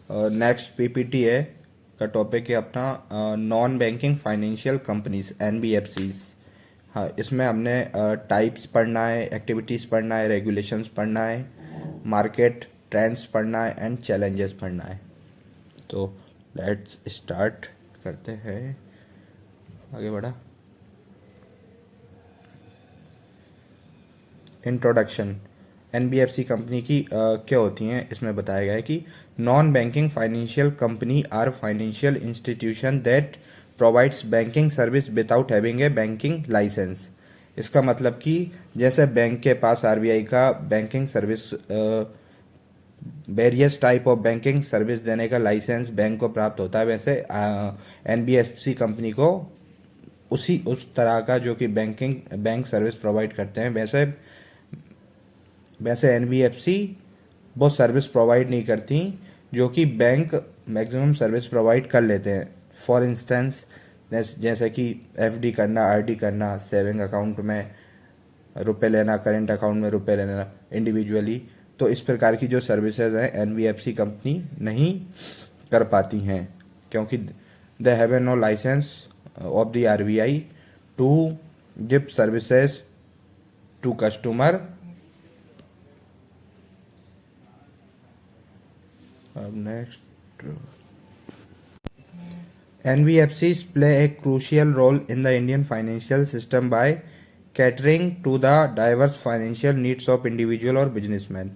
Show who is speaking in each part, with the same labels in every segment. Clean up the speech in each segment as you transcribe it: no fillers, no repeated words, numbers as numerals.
Speaker 1: Next PPT है का topic है अपना non banking financial companies NBFCs. हाँ, इसमें हमने टाइप्स पढ़ना है, एक्टिविटीज़ पढ़ना है, रेगुलेशंस पढ़ना है, मार्केट ट्रेंड्स पढ़ना है एंड चैलेंजेस पढ़ना है। तो लेट्स स्टार्ट करते हैं। आगे बढ़ा। इंट्रोडक्शन। एनबीएफसी कंपनी की क्या होती हैं, इसमें बताया गया है कि non banking financial company are financial institution that provides banking service without having a banking license. इसका मतलब कि जैसे बैंक के पास आरबीआई का banking service, various type of banking service देने का लाइसेंस बैंक को प्राप्त होता है, वैसे एनबीएफसी कंपनी को उस तरह का जो कि बैंक सर्विस प्रोवाइड करते हैं, वैसे वैसे एनबीएफसी वो सर्विस प्रोवाइड नहीं करती जो कि बैंक मैक्सिमम सर्विस प्रोवाइड कर लेते हैं। फॉर इंस्टेंस, जैसे कि एफडी करना, आरडी करना, सेविंग अकाउंट में रुपए लेना, करेंट अकाउंट में रुपए लेना इंडिविजुअली, तो इस प्रकार की जो सर्विसेज हैं एनबीएफसी कंपनी नहीं कर पाती हैं, क्योंकि they have no license of the RBI to give services to customer. अब next, NBFCs play a crucial role in the Indian financial system by catering to the diverse financial needs of individual और businessmen।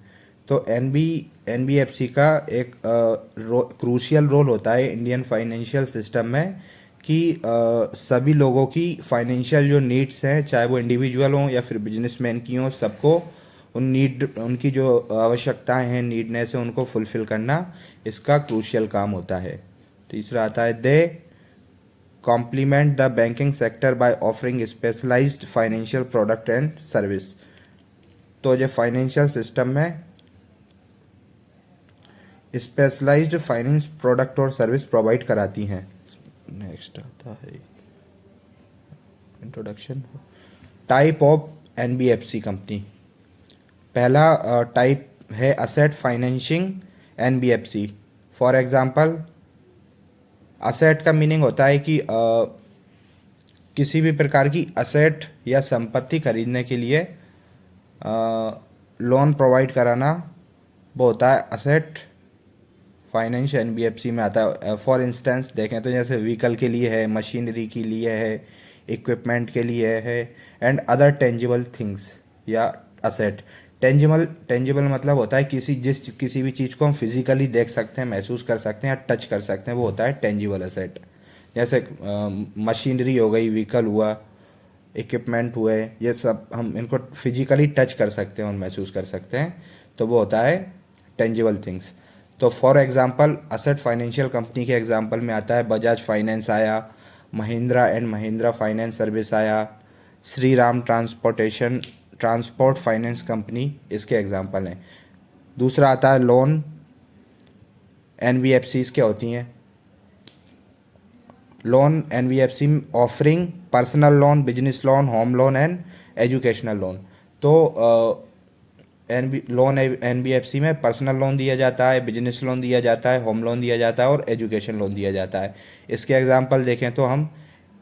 Speaker 1: तो NBFC का एक crucial role होता है Indian financial system में कि सभी लोगों की फाइनेंशियल जो नीड्स हैं, चाहे वो इंडिविजुअल हों या फिर बिजनेसमैन की हों, सबको उनकी जो आवश्यकताएं हैं, नीडनेस है, उनको फुलफिल करना इसका क्रूशियल काम होता है। तीसरा आता है they complement the banking sector by offering specialised financial product and service. तो जो फाइनेंशियल सिस्टम में स्पेशलाइज्ड फाइनेंस प्रोडक्ट और सर्विस प्रोवाइड कराती हैं। नेक्स्ट आता है introduction. Type of NBFC company. पहला टाइप है asset financing NBFC. For example, asset का मीनिंग होता है कि किसी भी प्रकार की असेट या संपत्ति खरीदने के लिए लोन प्रोवाइड कराना, वो होता है असेट फाइनेंस एनबीएफसी में आता है। फॉर इंस्टेंस देखें तो जैसे व्हीकल के लिए है, मशीनरी के लिए है, इक्विपमेंट के लिए है एंड अदर टेंजिबल थिंग्स या असेट। टेंजिबल मतलब होता है किसी भी चीज़ को हम फिजिकली देख सकते हैं, महसूस कर सकते हैं या टच कर सकते हैं, वो होता है टेंजिबल असेट। जैसे मशीनरी हो गई, व्हीकल हुआ, इक्विपमेंट हुए, ये सब हम इनको फिजिकली टच कर सकते हैं और महसूस कर सकते हैं, तो वो होता है टेंजिबल थिंग्स। तो for example asset financial company के एग्जांपल में आता है बजाज फाइनेंस आया, Mahindra and Mahindra finance service आया, Shriram transport finance company इसके एग्जांपल हैं। दूसरा आता है लोन। एनबीएफसीज क्या होती हैं? Loan NBFC offering personal loan, business loan, home loan and educational loan. तो लोन एनबीएफसी में पर्सनल लोन दिया जाता है, बिजनेस लोन दिया जाता है, होम लोन दिया जाता है और एजुकेशन लोन दिया जाता है। इसके एग्जांपल देखें तो हम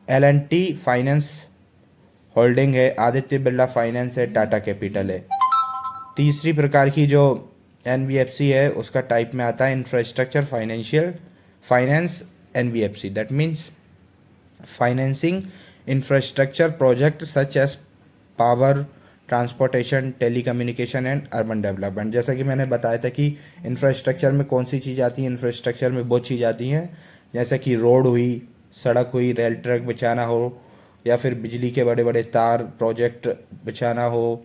Speaker 1: L&T फाइनेंस होल्डिंग है, आदित्य बिरला फाइनेंस है, टाटा कैपिटल है। तीसरी प्रकार की जो एनबीएफसी है उसका टाइप में आता है infrastructure finance NBFC. That means financing infrastructure project such as power, transportation, telecommunication and urban development. जैसा कि मैंने बताया था कि इंफ्रास्ट्रक्चर में कौन सी चीज़ आती है, इंफ्रास्ट्रक्चर में वो चीज़ आती हैं जैसे कि रोड हुई, सड़क हुई, रेल ट्रैक बिछाना हो, या फिर बिजली के बड़े बड़े तार प्रोजेक्ट बिछाना हो,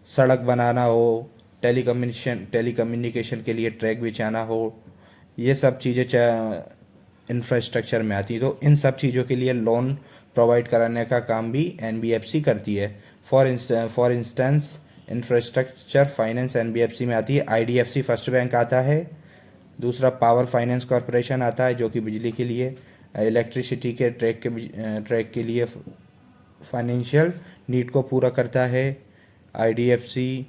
Speaker 1: सड़क बनाना हो, टेलीकम्युनिकेशन के लिए ट्रैक बिछाना हो, ये सब चीज़ें इंफ्रास्ट्रक्चर में आती है। तो इन सब चीज़ों के लिए लोन प्रोवाइड कराने का काम भी एनबीएफसी करती है। For instance infrastructure finance NBFC में आती है। आईडीएफसी फर्स्ट बैंक आता है। दूसरा पावर फाइनेंस कॉरपोरेशन आता है जो कि बिजली के लिए, इलेक्ट्रिसिटी के ट्रैक के लिए फाइनेंशियल नीड को पूरा करता है आईडीएफसी।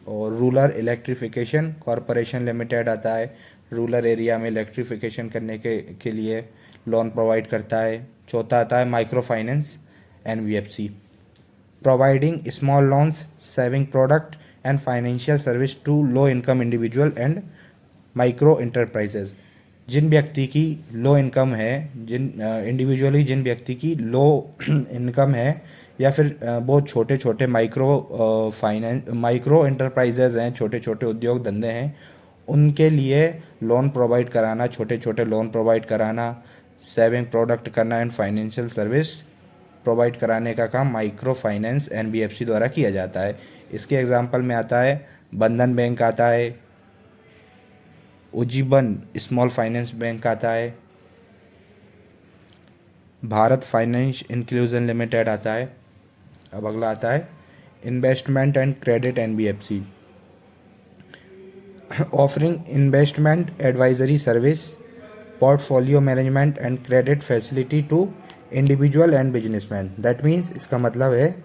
Speaker 1: और रूरल इलेक्ट्रिफिकेशन कॉरपोरेशन लिमिटेड आता है। रूरल एरिया में इलेक्ट्रिफिकेशन करने के लिए लोन प्रोवाइड करता है। चौथा आता है micro finance NBFC, providing small loans, saving product and financial service to low income individual and micro enterprises. जिन व्यक्ति की लो इनकम है, जिन इंडिविजुअली जिन व्यक्ति की लो इनकम है, या फिर बहुत छोटे छोटे माइक्रो इंटरप्राइजेज हैं, छोटे छोटे उद्योग धंधे हैं, उनके लिए लोन प्रोवाइड कराना, छोटे छोटे लोन प्रोवाइड कराना, सेविंग प्रोडक्ट करना एंड फाइनेंशियल सर्विस प्रोवाइड कराने का काम माइक्रो फाइनेंस एनबीएफसी द्वारा किया जाता है। इसके एग्जांपल में आता है बंधन बैंक आता है, उज्जीवन स्मॉल फाइनेंस बैंक आता है, भारत फाइनेंस इंक्लूजन लिमिटेड आता है। अब अगला आता है investment and credit NBFC, offering investment advisory service, portfolio management and credit facility to individual and businessman. That means इसका मतलब है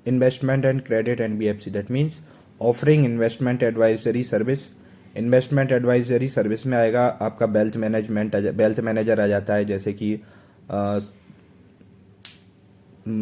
Speaker 1: investment and credit NBFC, that means offering investment advisory service. Investment advisory service में आएगा आपका wealth manager आ जाता है, जैसे कि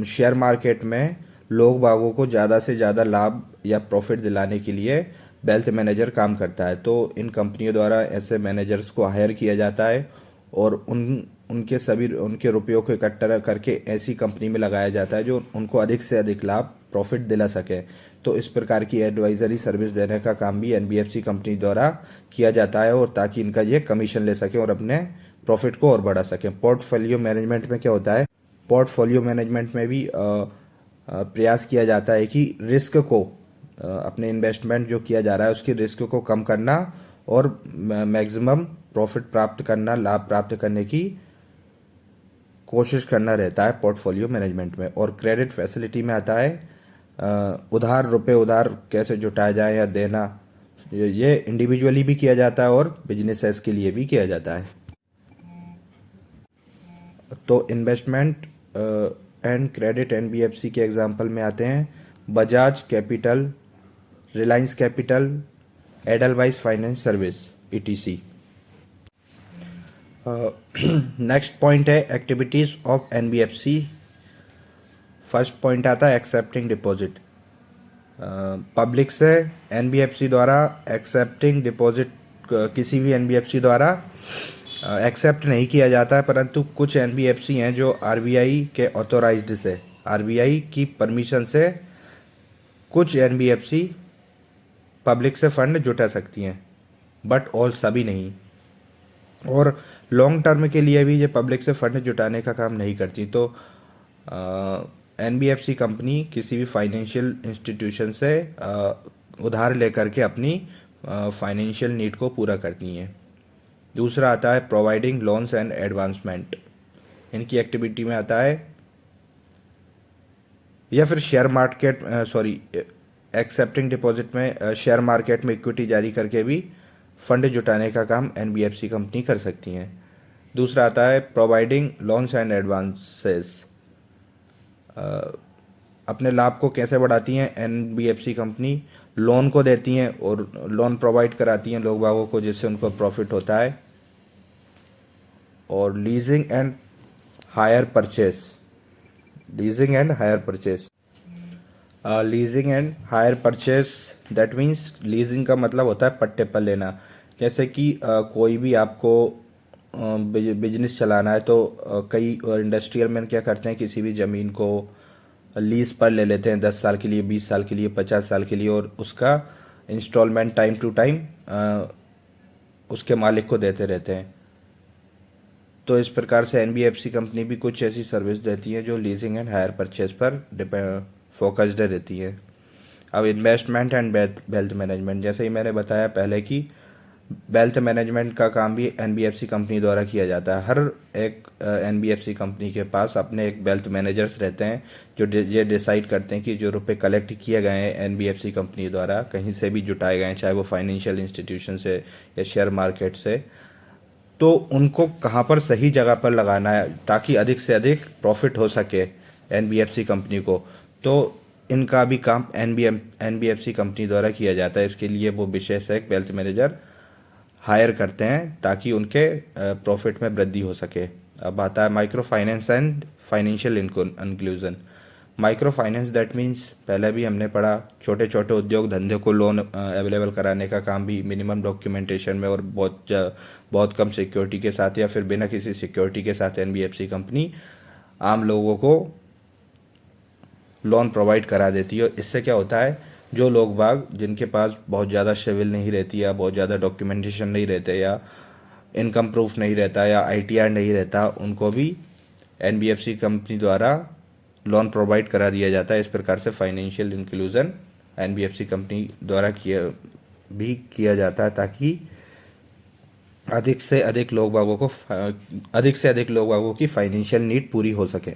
Speaker 1: शेयर मार्केट में लोग बागों को ज़्यादा से ज़्यादा लाभ या प्रॉफिट दिलाने के लिए वेल्थ मैनेजर काम करता है। तो इन कंपनियों द्वारा ऐसे मैनेजर्स को हायर किया जाता है और उनके रुपयों को इकट्ठा करके ऐसी कंपनी में लगाया जाता है जो उनको अधिक से अधिक लाभ प्रॉफिट दिला सके। तो इस प्रकार की एडवाइजरी सर्विस देने का काम भी एनबीएफसी कंपनी द्वारा किया जाता है, और ताकि इनका ये कमीशन ले सके और अपने प्रॉफिट को और बढ़ा सके। पोर्टफोलियो मैनेजमेंट में क्या होता है, पोर्टफोलियो मैनेजमेंट में भी प्रयास किया जाता है कि रिस्क को अपने इन्वेस्टमेंट जो किया जा रहा है उसकी रिस्क को कम करना और मैक्सिमम प्रॉफिट प्राप्त करना, लाभ प्राप्त करने की कोशिश करना रहता है पोर्टफोलियो मैनेजमेंट में। और क्रेडिट फैसिलिटी में आता है रुपए उधार कैसे जुटाया जाए या देना, ये इंडिविजुअली भी किया जाता है और बिजनेसेस के लिए भी किया जाता है। तो इन्वेस्टमेंट एंड क्रेडिट एनबीएफसी के एग्जांपल में आते हैं Bajaj capital, Reliance capital, Edelweiss finance service, ETC. Next point है activities of NBFC. First point आता है एक्सेप्टिंग डिपॉजिट। पब्लिक से एनबीएफसी द्वारा एक्सेप्टिंग डिपॉजिट किसी भी एनबीएफसी द्वारा एक्सेप्ट नहीं किया जाता है, परंतु कुछ एनबीएफसी हैं जो आरबीआई के ऑथोराइज्ड से, आरबीआई की परमिशन से कुछ एनबीएफसी पब्लिक से फंड जुटा सकती हैं, बट ऑल सभी नहीं। और लॉन्ग टर्म के लिए भी ये पब्लिक से फंड जुटाने का काम नहीं करती। तो एनबीएफसी कंपनी किसी भी फाइनेंशियल इंस्टीट्यूशन से उधार लेकर के अपनी फाइनेंशियल नीड को पूरा करती हैं। दूसरा आता है प्रोवाइडिंग लोन्स एंड एडवांसमेंट। इनकी एक्टिविटी में आता है या फिर एक्सेप्टिंग डिपॉजिट में शेयर मार्केट में इक्विटी जारी करके भी फंड जुटाने का काम एनबीएफसी कंपनी कर सकती हैं। दूसरा आता है प्रोवाइडिंग लोन्स एंड एडवांसेस। अपने लाभ को कैसे बढ़ाती हैं एनबीएफसी कंपनी, लोन को देती हैं और लोन प्रोवाइड कराती हैं लोग बागों को, जिससे उनको प्रॉफिट होता है। और leasing and hire purchase, leasing and hire purchase, leasing and hire purchase, that means leasing का मतलब होता है पट्टे पर लेना। जैसे कि कोई भी आपको बिजनेस चलाना है तो कई इंडस्ट्रियल मैन क्या करते हैं, किसी भी ज़मीन को लीज पर ले लेते हैं 10 साल के लिए, 20 साल के लिए, 50 साल के लिए, और उसका इंस्टॉलमेंट टाइम टू टाइम उसके मालिक को देते रहते हैं। तो इस प्रकार से एनबीएफसी कंपनी भी कुछ ऐसी सर्विस देती है जो लीजिंग एंड हायर परचेज पर फोकस्ड रहती है। अब इन्वेस्टमेंट एंड वेल्थ मैनेजमेंट, जैसे ही मैंने बताया पहले कि वेल्थ मैनेजमेंट का काम भी एनबीएफसी कंपनी द्वारा किया जाता है। हर एक एनबीएफसी कंपनी के पास अपने एक वेल्थ मैनेजर्स रहते हैं जो ये डिसाइड करते हैं कि जो रुपए कलेक्ट किए गए हैं एनबीएफसी कंपनी द्वारा, कहीं से भी जुटाए गए हैं, चाहे वो फाइनेंशियल इंस्टीट्यूशन से या शेयर मार्केट से, तो उनको कहाँ पर सही जगह पर लगाना है ताकि अधिक से अधिक प्रॉफिट हो सके एनबीएफसी कंपनी को। तो इनका भी काम एनबीएफसी कंपनी द्वारा किया जाता है। इसके लिए वो विशेष एक वेल्थ मैनेजर हायर करते हैं ताकि उनके प्रॉफिट में वृद्धि हो सके। अब आता है micro finance and financial inclusion. Micro finance that means पहले भी हमने पढ़ा, छोटे छोटे उद्योग धंधे को लोन अवेलेबल कराने का काम भी मिनिमम डॉक्यूमेंटेशन में और बहुत कम सिक्योरिटी के साथ या फिर बिना किसी सिक्योरिटी के साथ एनबीएफसी कंपनी आम लोगों को लोन प्रोवाइड करा देती है। इससे क्या होता है, जो लोग बाग जिनके पास बहुत ज़्यादा सिविल नहीं रहती या बहुत ज़्यादा डॉक्यूमेंटेशन नहीं रहते या इनकम प्रूफ नहीं रहता या आईटीआर नहीं रहता, उनको भी एनबीएफसी कंपनी द्वारा लोन प्रोवाइड करा दिया जाता है। इस प्रकार से फाइनेंशियल इंक्लूजन एनबीएफसी कंपनी द्वारा किया जाता है ताकि अधिक से अधिक लोग बागों की फाइनेंशियल नीड पूरी हो सके।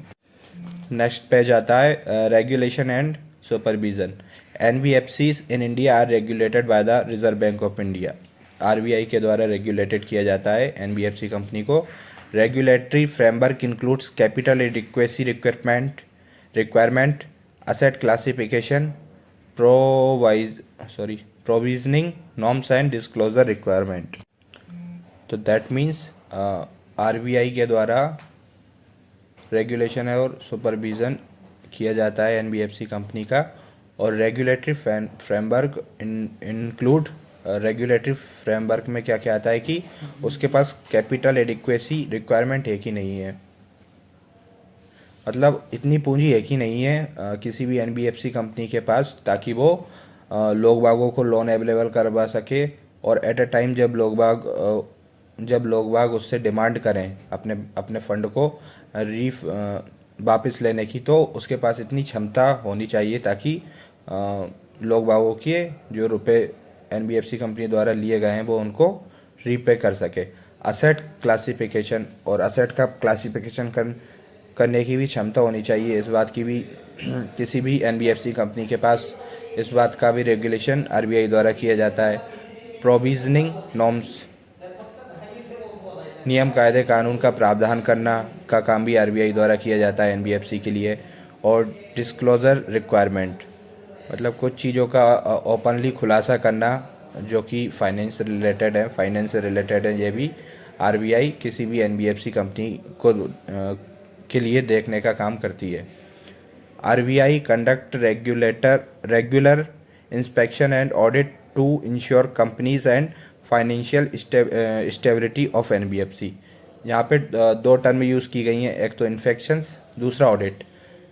Speaker 1: नेक्स्ट पेज आता है regulation and supervision. NBFCs in India are regulated by the Reserve Bank of India. RBI के द्वारा रेगुलेटेड किया जाता है एनबीएफसी कंपनी को। Regulatory framework includes capital adequacy requirement, asset classification, provisioning norms and disclosure requirement. तो that means RBI के द्वारा regulation और सुपरविज़न किया जाता है एनबीएफसी कंपनी का। और regulatory framework include regulatory framework में क्या क्या आता है कि उसके पास कैपिटल एडिक्वेसी रिक्वायरमेंट एक ही नहीं है, मतलब इतनी पूंजी एक ही नहीं है किसी भी एनबीएफसी कंपनी के पास ताकि वो लोग बागों को लोन अवेलेबल करवा सके। और एट अ टाइम जब लोग बाग उससे डिमांड करें अपने फंड को वापस लेने की, तो उसके पास इतनी क्षमता होनी चाहिए ताकि लोग बागों के जो रुपए एनबीएफसी कंपनी द्वारा लिए गए हैं वो उनको रीपे कर सके। असेट क्लासिफिकेशन और असेट का क्लासिफिकेशन करने की भी क्षमता होनी चाहिए। इस बात की भी किसी भी एनबीएफसी कंपनी के पास इस बात का भी रेगुलेशन आरबीआई द्वारा किया जाता है। प्रोविजनिंग नॉर्म्स, नियम कायदे कानून का प्रावधान करना का काम भी आरबीआई द्वारा किया जाता है एनबीएफसी के लिए। और डिस्क्लोजर रिक्वायरमेंट, मतलब कुछ चीज़ों का ओपनली खुलासा करना जो कि फाइनेंस से रिलेटेड है, ये भी आरबीआई किसी भी एनबीएफसी कंपनी को के लिए देखने का काम करती है। RBI conduct regular inspection and audit to ensure companies and financial stability of NBFC. यहाँ पे दो टर्म यूज़ की गई हैं, एक तो इन्फेक्शंस, दूसरा ऑडिट।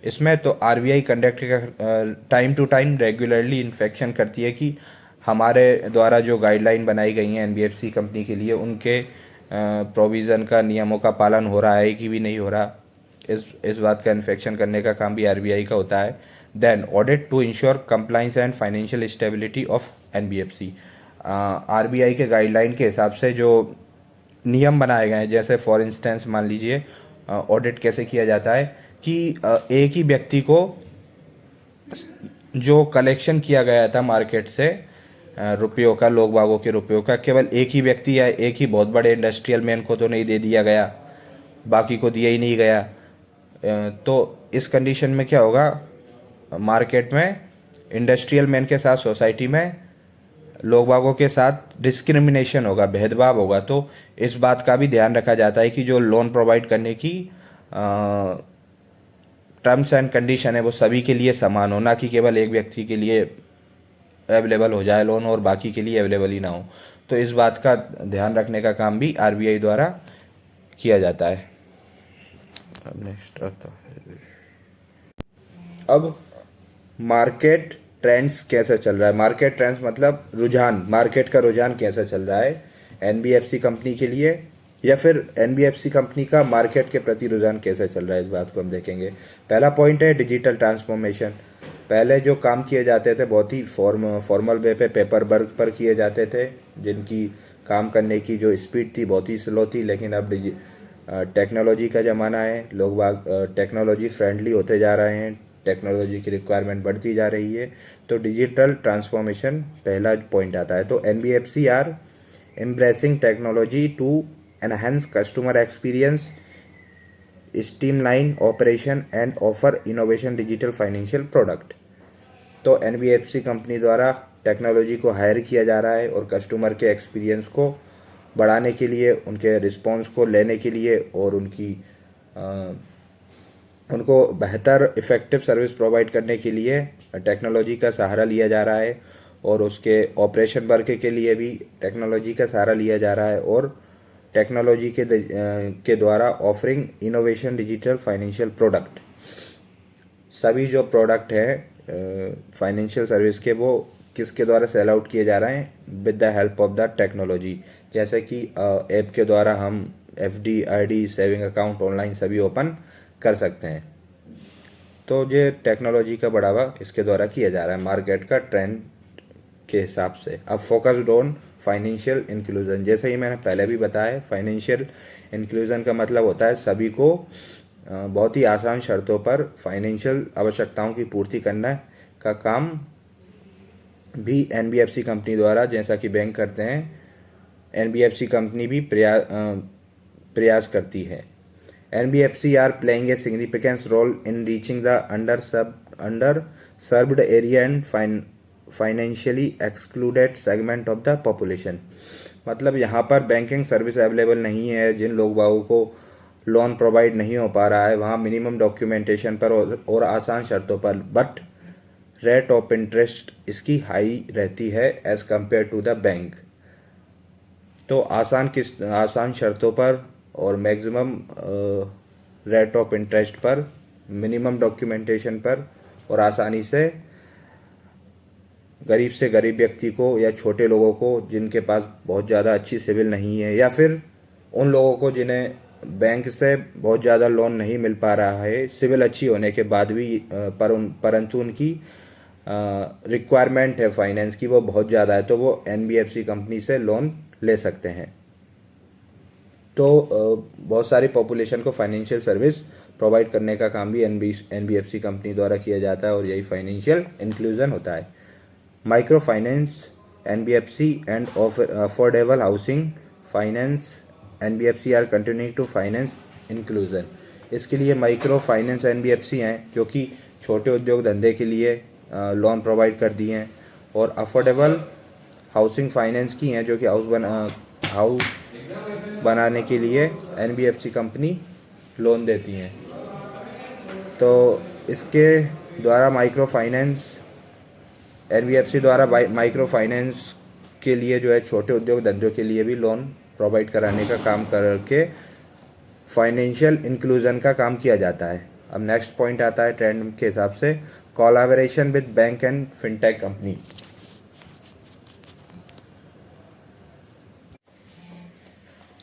Speaker 1: इसमें तो RBI conduct time to time regularly inspection करती है कि हमारे द्वारा जो गाइडलाइन बनाई गई हैं एनबीएफसी कंपनी के लिए उनके प्रोविज़न का, नियमों का पालन हो रहा है कि भी नहीं हो रहा। इस बात का इंस्पेक्शन करने का काम भी आरबीआई का होता है। Then audit to ensure compliance and financial stability of NBFC. RBI के गाइडलाइन के हिसाब से जो नियम बनाए गए हैं, जैसे फॉर इंस्टेंस मान लीजिए ऑडिट कैसे किया जाता है कि एक ही व्यक्ति को जो कलेक्शन किया गया था मार्केट से रुपयों का, लोग बागों के रुपयों का, केवल एक ही व्यक्ति या एक ही बहुत बड़े इंडस्ट्रियल मैन को तो नहीं दे दिया गया, बाकी को दिया ही नहीं गया। तो इस कंडीशन में क्या होगा, मार्केट में इंडस्ट्रियल मैन के साथ सोसाइटी में लोग बागों के साथ डिस्क्रिमिनेशन होगा, भेदभाव होगा। तो इस बात का भी ध्यान रखा जाता है कि जो लोन प्रोवाइड करने की टर्म्स एंड कंडीशन है वो सभी के लिए समान हो, ना कि केवल एक व्यक्ति के लिए अवेलेबल हो जाए लोन और बाकी के लिए अवेलेबल ही ना हो। तो इस बात का ध्यान रखने का काम भी आरबीआई द्वारा किया जाता है। अब मार्केट ट्रेंड्स कैसा चल रहा है। मार्केट ट्रेंड्स मतलब रुझान, मार्केट का रुझान कैसा चल रहा है एनबीएफसी कंपनी के लिए, या फिर एनबीएफसी कंपनी का मार्केट के प्रति रुझान कैसा चल रहा है, इस बात को हम देखेंगे। पहला पॉइंट है डिजिटल ट्रांसफॉर्मेशन। पहले जो काम किए जाते थे बहुत ही फॉर्मल वे पे, पेपर वर्क पर किए जाते थे, जिनकी काम करने की जो स्पीड थी बहुत ही स्लो थी। लेकिन अब टेक्नोलॉजी का ज़माना है, लोग बाग टेक्नोलॉजी फ्रेंडली होते जा रहे हैं, टेक्नोलॉजी की रिक्वायरमेंट बढ़ती जा रही है। तो डिजिटल ट्रांसफॉर्मेशन पहला पॉइंट आता है। तो NBFC are embracing technology to enhance customer experience, streamline operation and offer innovation digital financial product. तो एनबीएफसी कंपनी द्वारा टेक्नोलॉजी को हायर किया जा रहा है और कस्टमर के एक्सपीरियंस को बढ़ाने के लिए, उनके रिस्पॉन्स को लेने के लिए और उनको बेहतर इफ़ेक्टिव सर्विस प्रोवाइड करने के लिए टेक्नोलॉजी का सहारा लिया जा रहा है, और उसके ऑपरेशन वर्क के लिए भी टेक्नोलॉजी का सहारा लिया जा रहा है, और टेक्नोलॉजी के द्वारा offering innovation digital financial product. सभी जो प्रोडक्ट है फाइनेंशियल सर्विस के, वो किसके द्वारा सेल आउट किए जा रहे हैं? With the help of the technology. जैसे कि ऐप के द्वारा हम FD, RD, saving account online सभी ओपन कर सकते हैं। तो ये टेक्नोलॉजी का बढ़ावा इसके द्वारा किया जा रहा है मार्केट का ट्रेंड के हिसाब से। अब फोकस्ड ऑन फाइनेंशियल इंक्लूजन, जैसे ही मैंने पहले भी बताया, फाइनेंशियल इंक्लूजन का मतलब होता है सभी को बहुत ही आसान शर्तों पर फाइनेंशियल आवश्यकताओं की पूर्ति करने का काम भी एनबीएफसी कंपनी द्वारा, जैसा कि बैंक करते हैं, एनबीएफसी कंपनी भी प्रयास करती है। NBFC are playing a significant role in reaching the underserved area and financially excluded segment of the population. मतलब यहाँ पर बैंकिंग सर्विस अवेलेबल नहीं है, जिन लोगों को लोन प्रोवाइड नहीं हो पा रहा है, वहाँ मिनिमम डॉक्यूमेंटेशन पर और आसान शर्तों पर, बट रेट ऑफ इंटरेस्ट इसकी हाई रहती है as compare to the bank. तो आसान शर्तों पर और मैक्सिमम रेट ऑफ इंटरेस्ट पर, मिनिमम डॉक्यूमेंटेशन पर, और आसानी से गरीब व्यक्ति को या छोटे लोगों को जिनके पास बहुत ज़्यादा अच्छी सिविल नहीं है, या फिर उन लोगों को जिन्हें बैंक से बहुत ज़्यादा लोन नहीं मिल पा रहा है सिविल अच्छी होने के बाद भी, परंतु उनकी रिक्वायरमेंट है फाइनेंस की वो बहुत ज़्यादा है, तो वो एनबीएफसी कंपनी से लोन ले सकते हैं। तो बहुत सारी पॉपुलेशन को फाइनेंशियल सर्विस प्रोवाइड करने का काम भी एनबीएफसी कंपनी द्वारा किया जाता है, और यही फाइनेंशियल इंक्लूजन होता है। Micro finance NBFC and affordable housing finance NBFC are continuing to finance inclusion. इसके लिए माइक्रो फाइनेंस एनबीएफसी हैं जो कि छोटे उद्योग धंधे के लिए लोन प्रोवाइड कर दिए हैं, और अफोर्डेबल हाउसिंग फाइनेंस की हैं जो कि हाउस बनाने के लिए एनबीएफसी कंपनी लोन देती हैं। तो इसके द्वारा माइक्रो फाइनेंस, एनबीएफसी द्वारा माइक्रो फाइनेंस के लिए जो है छोटे उद्योग धंधों के लिए भी लोन प्रोवाइड कराने का काम करके फाइनेंशियल इंक्लूजन का काम किया जाता है। अब नेक्स्ट पॉइंट आता है ट्रेंड के हिसाब से, collaboration with bank and fintech company.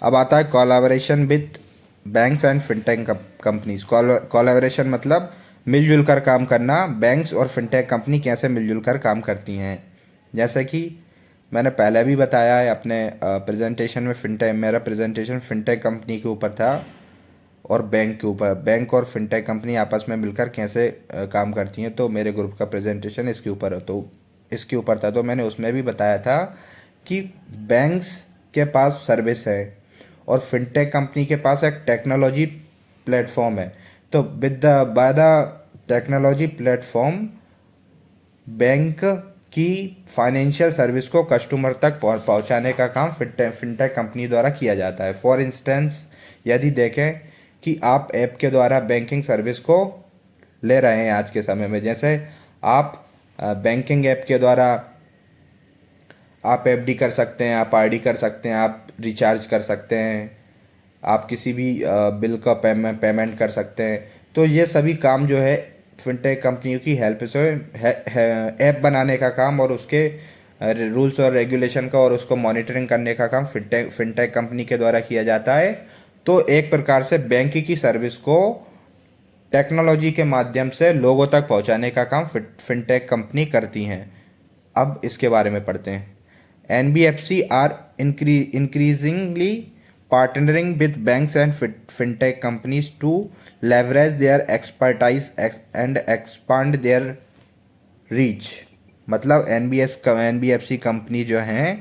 Speaker 1: अब आता है collaboration with banks and fintech companies. Collaboration मतलब मिलजुल कर काम करना। बैंक्स और फिनटेक कंपनी कैसे मिलजुल कर काम करती हैं, जैसे कि मैंने पहले भी बताया है अपने प्रेजेंटेशन में, मेरा प्रेजेंटेशन फिनटेक कंपनी के ऊपर था और बैंक के ऊपर। बैंक और फिनटेक कंपनी आपस में मिलकर कैसे काम करती हैं, तो मेरे ग्रुप का प्रेजेंटेशन इसके ऊपर था। तो मैंने उसमें भी बताया था कि बैंक्स के पास सर्विस है और फिनटेक कंपनी के पास एक टेक्नोलॉजी प्लेटफॉर्म है। तो by the technology platform bank की फाइनेंशियल सर्विस को कस्टमर तक पहुंचाने का काम फिनटेक कंपनी द्वारा किया जाता है। फॉर इंस्टेंस, यदि देखें कि आप ऐप के द्वारा बैंकिंग सर्विस को ले रहे हैं आज के समय में, जैसे आप बैंकिंग ऐप के द्वारा आप एफडी कर सकते हैं, आप आरडी कर सकते हैं, आप रिचार्ज कर सकते हैं, आप किसी भी बिल का पेमेंट कर सकते हैं। तो ये सभी काम जो है फिनटेक कंपनियों की हेल्प से ऐप बनाने का काम और उसके रूल्स और रेगुलेशन का और उसको मॉनिटरिंग करने का काम फिनटेक कंपनी के द्वारा किया जाता है। तो एक प्रकार से बैंक की सर्विस को टेक्नोलॉजी के माध्यम से लोगों तक पहुंचाने का काम फिनटेक कंपनी करती हैं। अब इसके बारे में पढ़ते हैं। NBFC are increasingly partnering with banks and fintech companies to leverage their expertise and expand their reach। मतलब एनबीएफसी कंपनी जो हैं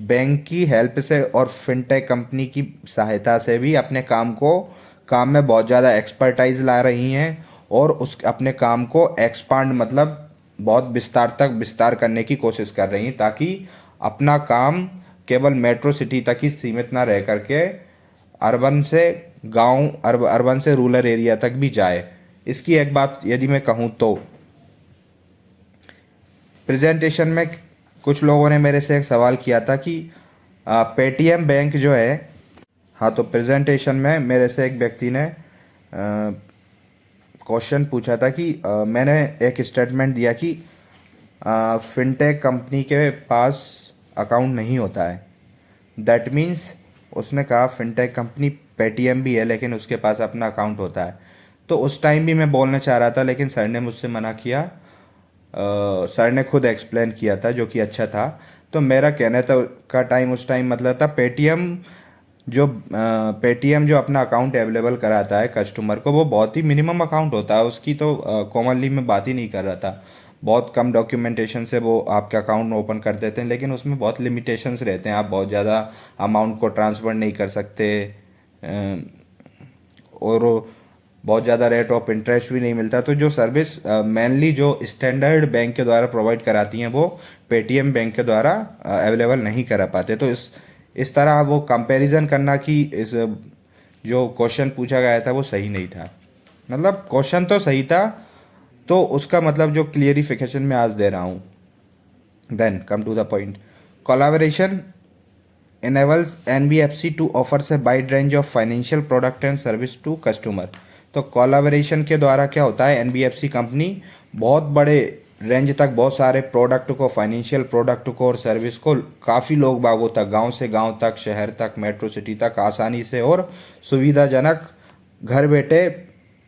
Speaker 1: बैंक की हेल्प से और फिनटेक कंपनी की सहायता से भी अपने काम में बहुत ज़्यादा एक्सपर्टाइज ला रही हैं और उस अपने काम को एक्सपांड मतलब बहुत विस्तार करने की कोशिश कर रही हैं, ताकि अपना काम केवल मेट्रो सिटी तक ही सीमित ना रह करके अर्बन से गांव, अर्बन से रूरल एरिया तक भी जाए। इसकी एक बात यदि मैं कहूँ तो प्रेजेंटेशन में कुछ लोगों ने मेरे से एक सवाल किया था कि पेटीएम बैंक जो है, हाँ, तो प्रेजेंटेशन में मेरे से एक व्यक्ति ने क्वेश्चन पूछा था कि मैंने एक स्टेटमेंट दिया कि फिनटेक कंपनी के पास अकाउंट नहीं होता है। दैट मीन्स उसने कहा फिनटेक कंपनी पेटीएम भी है लेकिन उसके पास अपना अकाउंट होता है। तो उस टाइम भी मैं बोलना चाह रहा था लेकिन सर ने मुझसे मना किया। सर ने खुद एक्सप्लेन किया था जो कि अच्छा था। तो मेरा कहने तो का टाइम उस टाइम मतलब था पेटीएम जो अपना अकाउंट अवेलेबल कराता है कस्टमर को, वो बहुत ही मिनिमम अकाउंट होता है उसकी। तो कॉमनली मैं बात ही नहीं कर रहा था। बहुत कम डॉक्यूमेंटेशन से वो आपका अकाउंट ओपन कर देते हैं, लेकिन उसमें बहुत लिमिटेशंस रहते हैं। आप बहुत ज़्यादा अमाउंट को ट्रांसफ़र नहीं कर सकते, और बहुत ज़्यादा रेट ऑफ इंटरेस्ट भी नहीं मिलता। तो जो सर्विस मेनली जो स्टैंडर्ड बैंक के द्वारा प्रोवाइड कराती हैं वो पेटीएम बैंक के द्वारा अवेलेबल नहीं करा पाते। तो इस तरह वो कंपैरिजन करना कि इस जो क्वेश्चन पूछा गया था वो सही नहीं था। मतलब क्वेश्चन तो सही था, तो उसका मतलब जो क्लियरिफिकेशन मैं आज दे रहा हूँ। Then come to the point. Collaboration enables NBFC to offers a wide range of financial product and service to customer। तो कोलैबोरेशन के द्वारा क्या होता है, NBFC कंपनी बहुत बड़े रेंज तक बहुत सारे प्रोडक्ट को, फाइनेंशियल प्रोडक्ट को और सर्विस को काफ़ी लोग बागों तक, गांव से गांव तक, शहर तक, मेट्रो सिटी तक आसानी से और सुविधाजनक घर बैठे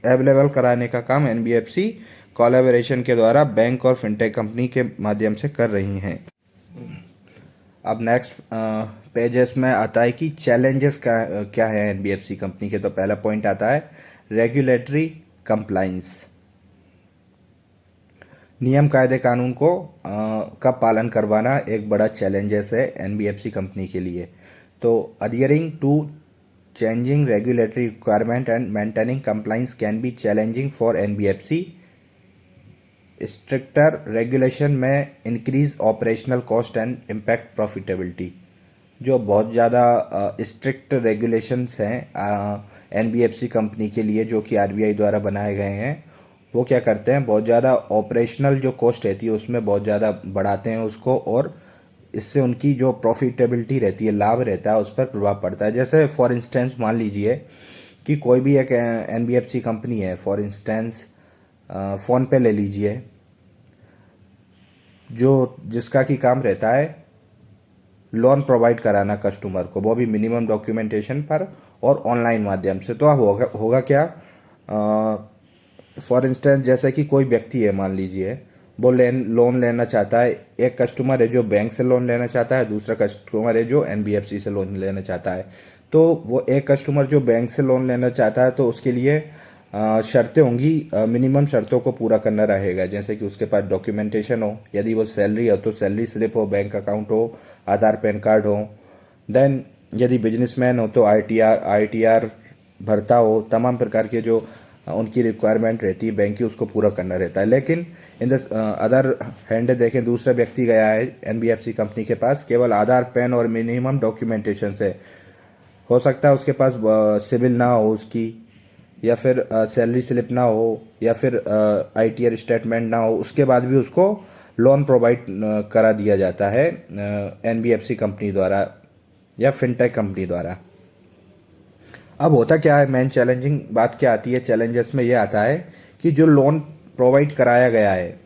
Speaker 1: अवेलेबल कराने का काम NBFC कोलैबोरेशन के द्वारा बैंक और फिनटेक कंपनी के माध्यम से कर रही हैं। अब नेक्स्ट पेजेस में आता है कि चैलेंजेस क्या है NBFC कंपनी के। तो पहला पॉइंट आता है रेगुलेटरी कंप्लाइंस। नियम कायदे कानून को का पालन करवाना एक बड़ा चैलेंजेस है NBFC कंपनी के लिए। तो adhering to changing regulatory requirement and maintaining compliance can be challenging for NBFC। Stricter regulation में increase operational cost and impact profitability. जो बहुत ज़्यादा स्ट्रिक्ट रेगुलेशंस हैं NBFC कंपनी के लिए जो कि RBI द्वारा बनाए गए हैं, वो क्या करते हैं, बहुत ज़्यादा ऑपरेशनल जो कॉस्ट रहती है उसमें बहुत ज़्यादा बढ़ाते हैं उसको, और इससे उनकी जो प्रॉफिटेबिलिटी रहती है, लाभ रहता है, उस पर प्रभाव पड़ता है। जैसे फॉर इंस्टेंस मान लीजिए कि कोई भी एक NBFC कंपनी है, फॉर इंस्टेंस फ़ोन पे ले लीजिए, जो जिसका कि काम रहता है लोन प्रोवाइड कराना कस्टमर को, वो भी मिनिमम डॉक्यूमेंटेशन पर और ऑनलाइन माध्यम से। तो अब होगा क्या, फॉर इंस्टेंस जैसे कि कोई व्यक्ति है, मान लीजिए वो लोन लेना चाहता है। एक कस्टमर है जो बैंक से लोन लेना चाहता है, दूसरा कस्टमर है जो NBFC से लोन लेना चाहता है। तो वो एक कस्टमर जो बैंक से लोन लेना चाहता है तो उसके लिए शर्तें होंगी, मिनिमम शर्तों को पूरा करना रहेगा। जैसे कि उसके पास डॉक्यूमेंटेशन हो, यदि वो सैलरी हो तो सैलरी स्लिप हो, बैंक अकाउंट हो, आधार पैन कार्ड हो। देन यदि बिजनेसमैन हो तो ITR भरता हो। तमाम प्रकार के जो उनकी रिक्वायरमेंट रहती है बैंक की, उसको पूरा करना रहता है। लेकिन इन द अदर हैंड देखें, दूसरा व्यक्ति गया है NBFC कंपनी के पास केवल आधार पैन और मिनिमम डॉक्यूमेंटेशन से। हो सकता है उसके पास सिविल ना हो उसकी, या फिर सैलरी स्लिप ना हो, या फिर ITR स्टेटमेंट ना हो, उसके बाद भी उसको लोन प्रोवाइड करा दिया जाता है NBFC कंपनी द्वारा या फिनटेक कंपनी द्वारा। अब होता क्या है, मेन चैलेंजिंग बात क्या आती है चैलेंजेस में, ये आता है कि जो लोन प्रोवाइड कराया गया है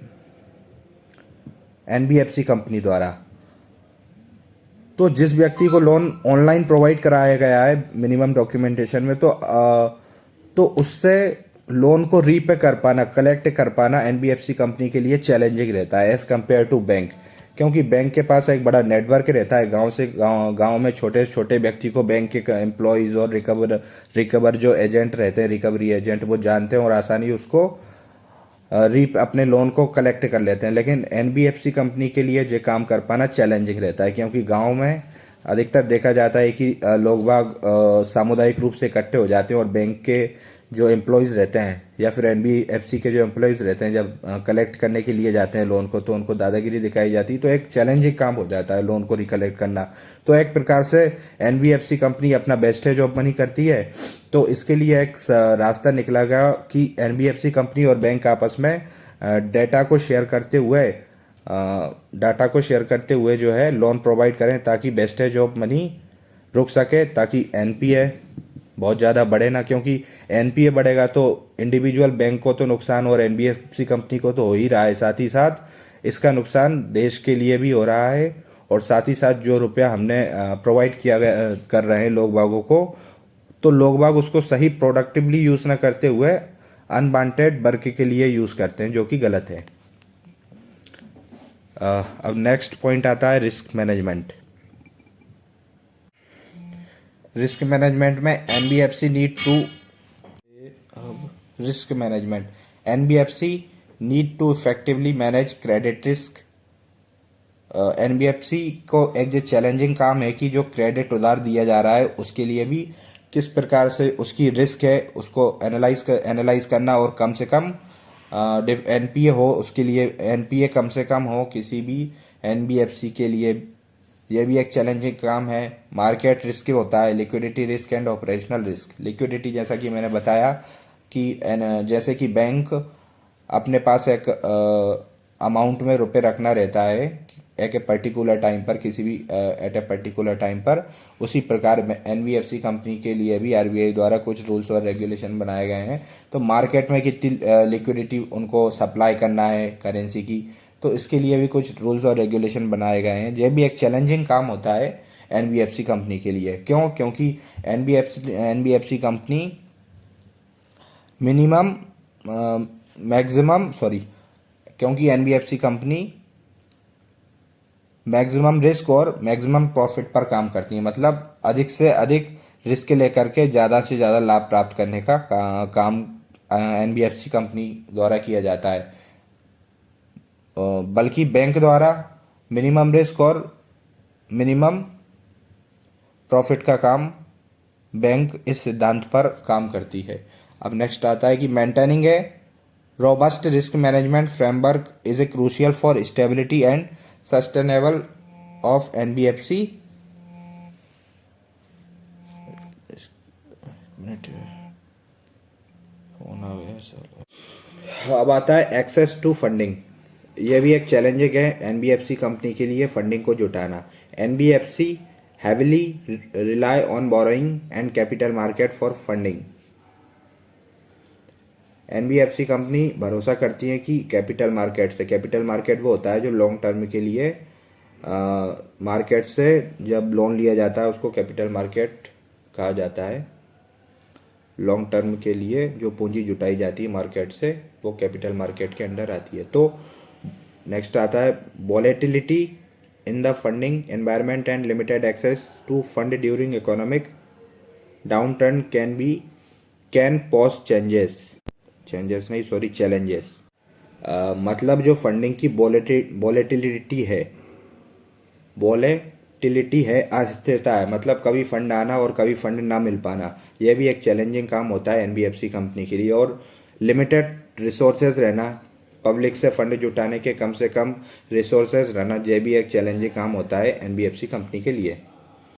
Speaker 1: NBFC कंपनी द्वारा, तो जिस व्यक्ति को लोन ऑनलाइन प्रोवाइड कराया गया है मिनिमम डॉक्यूमेंटेशन में, तो उससे लोन को रीपे कर पाना, कलेक्ट कर पाना NBFC कंपनी के लिए चैलेंजिंग रहता है एज कम्पेयर टू बैंक। क्योंकि बैंक के पास एक बड़ा नेटवर्क रहता है, गांव से गांव में छोटे छोटे व्यक्ति को बैंक के एम्प्लॉयज़ और रिकवर जो एजेंट रहते हैं, रिकवरी एजेंट, वो जानते हैं और आसानी उसको अपने लोन को कलेक्ट कर लेते हैं। लेकिन NBFC कंपनी के लिए ये काम कर पाना चैलेंजिंग रहता है, क्योंकि गांव में अधिकतर देखा जाता है कि लोग बाग सामुदायिक रूप से इकट्ठे हो जाते हैं और बैंक के जो एम्प्लॉयज़ रहते हैं या फिर एनबीएफसी के जो एम्प्लॉयज़ रहते हैं जब कलेक्ट करने के लिए जाते हैं लोन को, तो उनको दादागिरी दिखाई जाती है, तो एक चैलेंजिंग काम हो जाता है लोन को रिकलेक्ट करना। तो एक प्रकार से एनबीएफसी कंपनी अपना बेस्ट है जॉब मनी करती है। तो इसके लिए एक रास्ता निकला गया कि एनबीएफसी कंपनी और बैंक आपस में डेटा को शेयर करते हुए जो है लोन प्रोवाइड करें, ताकि बेस्ट है जॉब मनी रुक सके, ताकि एनपीए बहुत ज़्यादा बढ़े ना, क्योंकि एनपीए बढ़ेगा तो इंडिविजुअल बैंक को तो नुकसान और एनबीएफसी कंपनी को तो हो ही रहा है, साथ ही साथ इसका नुकसान देश के लिए भी हो रहा है। और साथ ही साथ जो रुपया हमने प्रोवाइड किया गया कर रहे हैं लोग बागों को, तो लोग बाग उसको सही प्रोडक्टिवली यूज़ ना करते हुए अनवांटेड वर्क के लिए यूज़ करते हैं, जो कि गलत है। अब नेक्स्ट पॉइंट आता है रिस्क मैनेजमेंट। रिस्क मैनेजमेंट में NBFC need to risk management NBFC need to effectively manage credit risk. NBFC को एक जो चैलेंजिंग काम है कि जो क्रेडिट उधार दिया जा रहा है उसके लिए भी किस प्रकार से उसकी रिस्क है उसको एनालाइज करना, और कम से कम एनपीए हो उसके लिए, एनपीए कम से कम हो किसी भी एनबीएफसी के लिए, यह भी एक चैलेंजिंग काम है। मार्केट रिस्क होता है liquidity risk and operational risk. Liquidity जैसा कि मैंने बताया कि जैसे कि बैंक अपने पास एक अमाउंट में रुपए रखना रहता है एक पर्टिकुलर टाइम पर, किसी भी एट ए पर्टिकुलर टाइम पर, उसी प्रकार में एनबीएफसी कंपनी के लिए भी आरबीआई द्वारा कुछ रूल्स और रेगुलेशन बनाए गए हैं। तो मार्केट में कितनी लिक्विडिटी उनको सप्लाई करना है करेंसी की, तो इसके लिए भी कुछ रूल्स और रेगुलेशन बनाए गए हैं। यह भी एक चैलेंजिंग काम होता है एनबीएफसी कंपनी के लिए। क्यों? क्योंकि NBFC company minimum maximum sorry क्योंकि एनबीएफसी कंपनी मैक्सिमम रिस्क और मैक्सिमम प्रॉफिट पर काम करती है, मतलब अधिक से अधिक रिस्क लेकर के ज़्यादा से ज़्यादा लाभ प्राप्त करने का काम एनबीएफसी कंपनी द्वारा किया जाता है। बल्कि बैंक द्वारा मिनिमम रिस्क और मिनिमम प्रॉफिट का काम बैंक इस सिद्धांत पर काम करती है। अब नेक्स्ट आता है कि maintaining A robust risk management framework is a crucial for stability and sustainable of NBFC. अब आता है एक्सेस टू फंडिंग। यह भी एक चैलेंजिंग है एनबीएफसी कंपनी के लिए फंडिंग को जुटाना। NBFC heavily rely on borrowing and capital market for funding. NBFC company भरोसा करती है कि कैपिटल मार्केट से, कैपिटल मार्केट वो होता है जो लॉन्ग टर्म के लिए मार्केट से जब लोन लिया जाता है उसको कैपिटल मार्केट कहा जाता है। लॉन्ग टर्म के लिए जो पूंजी जुटाई जाती है मार्केट से वो कैपिटल मार्केट के अंडर आती है। तो नेक्स्ट आता है volatility in the funding environment and limited access to fund during economic downturn can pose challenges. मतलब जो फंडिंग की वॉलेटिलिटी है अस्थिरता है, मतलब कभी फंड आना और कभी फंड ना मिल पाना, यह भी एक चैलेंजिंग काम होता है एनबीएफसी कंपनी के लिए। और लिमिटेड रिसोर्सेज रहना, पब्लिक से फंड जुटाने के कम से कम रिसोर्सेज रहना, यह भी एक चैलेंजिंग काम होता है एनबीएफसी कंपनी के लिए।